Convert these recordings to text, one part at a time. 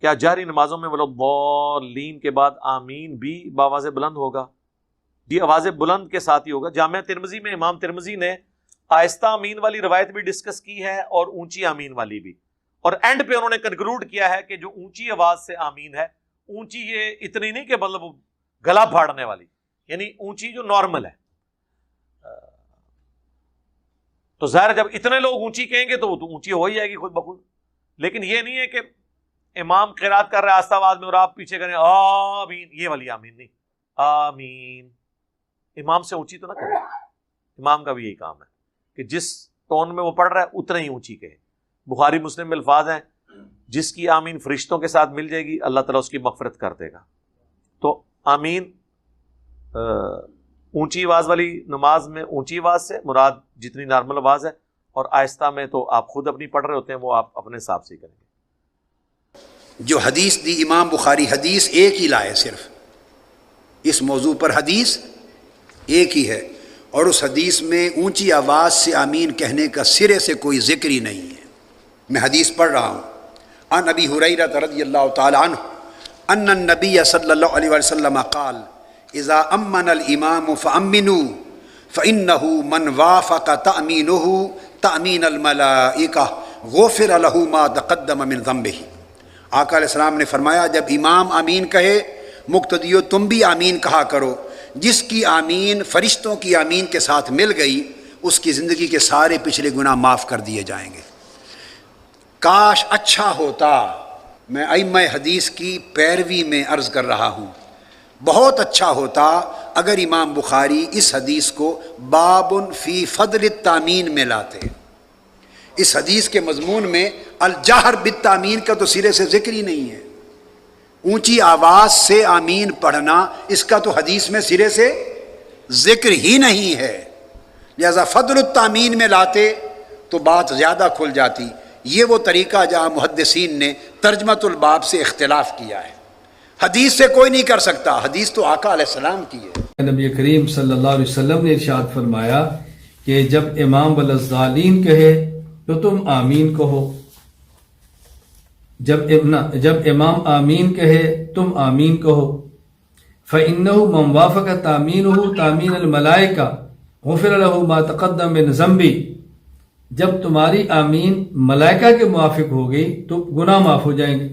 کیا جہری نمازوں میں وَلَضَّالِّينَ کے بعد آمین بھی بآواز بلند ہوگا؟ جی آواز بلند کے ساتھ ہی ہوگا۔ جامعہ ترمذی میں امام ترمذی نے آہستہ آمین والی روایت بھی ڈسکس کی ہے اور اونچی آمین والی بھی، اور اینڈ پہ انہوں نے کنکلوڈ کیا ہے کہ جو اونچی آواز سے آمین ہے، اونچی یہ اتنی نہیں کہ مطلب گلا پھاڑنے والی، یعنی اونچی جو نارمل ہے۔ تو ظاہر جب اتنے لوگ اونچی کہیں گے تو وہ تو اونچی ہو ہی جائے گی خود بخود، لیکن یہ نہیں ہے کہ امام قرات کر رہا ہے آہستہ آواز میں اور آپ پیچھے کریں آمین، یہ والی آمین نہیں، آمین امام سے اونچی تو نہ کریں۔ امام کا بھی یہی کام ہے کہ جس ٹون میں وہ پڑھ رہا ہے اتنا ہی اونچی کہے۔ بخاری مسلم میں الفاظ ہیں جس کی آمین فرشتوں کے ساتھ مل جائے گی اللہ تعالیٰ اس کی مغفرت کر دے گا۔ تو آمین اونچی آواز والی نماز میں اونچی آواز سے مراد جتنی نارمل آواز ہے، اور آہستہ میں تو آپ خود اپنی پڑھ رہے ہوتے ہیں، وہ آپ اپنے حساب سے ہی کریں گے۔ جو حدیث دی امام بخاری، حدیث ایک ہی لائے، صرف اس موضوع پر حدیث ایک ہی ہے، اور اس حدیث میں اونچی آواز سے آمین کہنے کا سرے سے کوئی ذکر ہی نہیں ہے۔ میں حدیث پڑھ رہا ہوں۔ عن ابی ہریرہ رضی اللہ تعالی عنہ ان النبی صلی اللہ علیہ وسلم قال اذا امن الامام فامنوا فانه من وافق تامینه تامین الملائکہ غفر له ما تقدم من ذنبہ۔ آقا علیہ السلام نے فرمایا جب امام آمین کہے مقتدیو تم بھی آمین کہا کرو، جس کی آمین فرشتوں کی آمین کے ساتھ مل گئی اس کی زندگی کے سارے پچھلے گناہ معاف کر دیے جائیں گے۔ کاش اچھا ہوتا، میں ائمہ حدیث کی پیروی میں عرض کر رہا ہوں، بہت اچھا ہوتا اگر امام بخاری اس حدیث کو باب فی فضل التامین میں لاتے۔ اس حدیث کے مضمون میں الجہر بالتامین کا تو سرے سے ذکر ہی نہیں ہے، اونچی آواز سے آمین پڑھنا اس کا تو حدیث میں سرے سے ذکر ہی نہیں ہے، لہذا فضل التامین میں لاتے تو بات زیادہ کھل جاتی۔ یہ وہ طریقہ جہاں محدثین نے ترجمۃ الباب سے اختلاف کیا ہے، حدیث سے کوئی نہیں کر سکتا، حدیث تو آقا علیہ السلام کی ہے۔ نبی کریم صلی اللہ علیہ وسلم نے ارشاد فرمایا کہ جب امام والضالین کہے تو تم آمین کہو، جب امام آمین کہے تم آمین کہو۔ فَإِنَّهُ مَنْ وَافَقَ تَأْمِينُهُ تَأْمِينَ الْمَلَائِكَةِ غُفِرَ لَهُ مَا تَقَدَّمَ مِنْ ذَنْبِهِ۔ جب تمہاری آمین ملائکہ کے موافق ہوگی تو گناہ معاف ہو جائیں گے،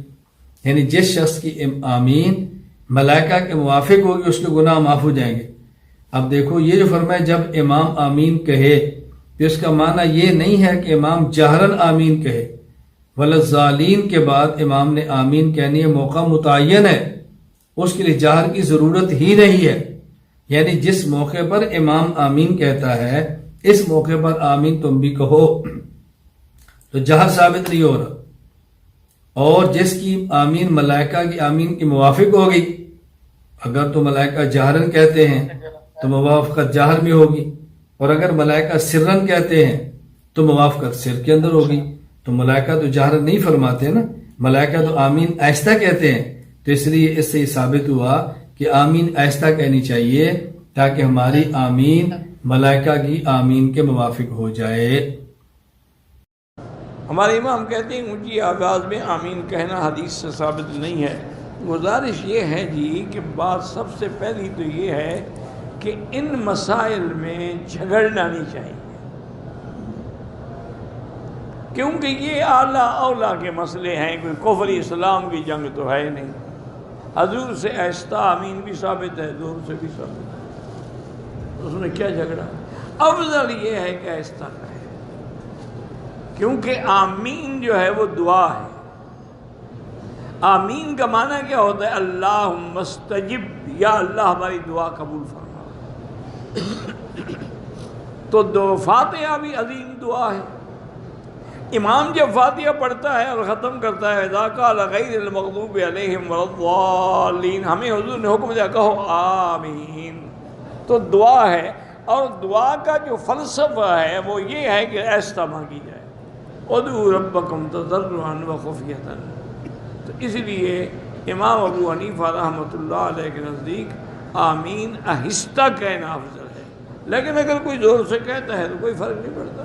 یعنی جس شخص کی آمین ملائکہ کے موافق ہوگی اس کے گناہ معاف ہو جائیں گے۔ اب دیکھو یہ جو فرمایا جب امام آمین کہے تو اس کا معنی یہ نہیں ہے کہ امام جہرن آمین کہے، والضالین کے بعد امام نے آمین کہنی ہے، موقع متعین ہے، اس کے لیے جہر کی ضرورت ہی نہیں ہے، یعنی جس موقع پر امام آمین کہتا ہے اس موقع پر آمین تم بھی کہو تو جہر ثابت نہیں ہو رہا۔ اور جس کی آمین ملائکہ کی آمین کی موافق ہوگی، اگر تو ملائکہ جہرن کہتے ہیں تو موافقت جہر میں ہوگی، اور اگر ملائکہ سرن کہتے ہیں تو موافقت سر کے اندر ہوگی۔ تو ملائکہ تو جہر نہیں فرماتے نا، ملائکہ تو آمین آہستہ کہتے ہیں، تو اس لیے اس سے یہ ثابت ہوا کہ آمین آہستہ کہنی چاہیے تاکہ ہماری آمین ملائکہ کی آمین کے موافق ہو جائے۔ ہمارے امام کہتے ہیں اونچی آواز میں آمین کہنا حدیث سے ثابت نہیں ہے۔ گزارش یہ ہے جی کہ بات سب سے پہلی تو یہ ہے کہ ان مسائل میں جھگڑنا نہیں چاہیے، کیونکہ یہ اعلیٰ اولیٰ کے مسئلے ہیں، کوئی کفر اسلام کی جنگ تو ہے نہیں۔ حضور سے آہستہ آمین بھی ثابت ہے، زور سے بھی ثابت ہے، اس میں کیا جھگڑا؟ افضل یہ ہے کہ آہستہ کہے، کیونکہ آمین جو ہے وہ دعا ہے۔ آمین کا معنی کیا ہوتا ہے؟ اللہم استجب، یا اللہ ہماری دعا قبول فرما۔ تو فاتحہ بھی عظیم دعا ہے۔ امام جب فاتحہ پڑھتا ہے اور ختم کرتا ہے اذا قال غیر المغضوب علیہم ولا الضالین، ہمیں حضور نے حکم دیا کہو آمین، تو دعا ہے، اور دعا کا جو فلسفہ ہے وہ یہ ہے کہ آہستہ مانگی جائے، ادعوا ربکم تضرعا وخفیۃ۔ تو اس لیے امام ابو حنیفہ رحمۃ اللہ علیہ کے نزدیک آمین آہستہ کہنا افضل ہے، لیکن اگر کوئی زور سے کہتا ہے تو کوئی فرق نہیں پڑتا۔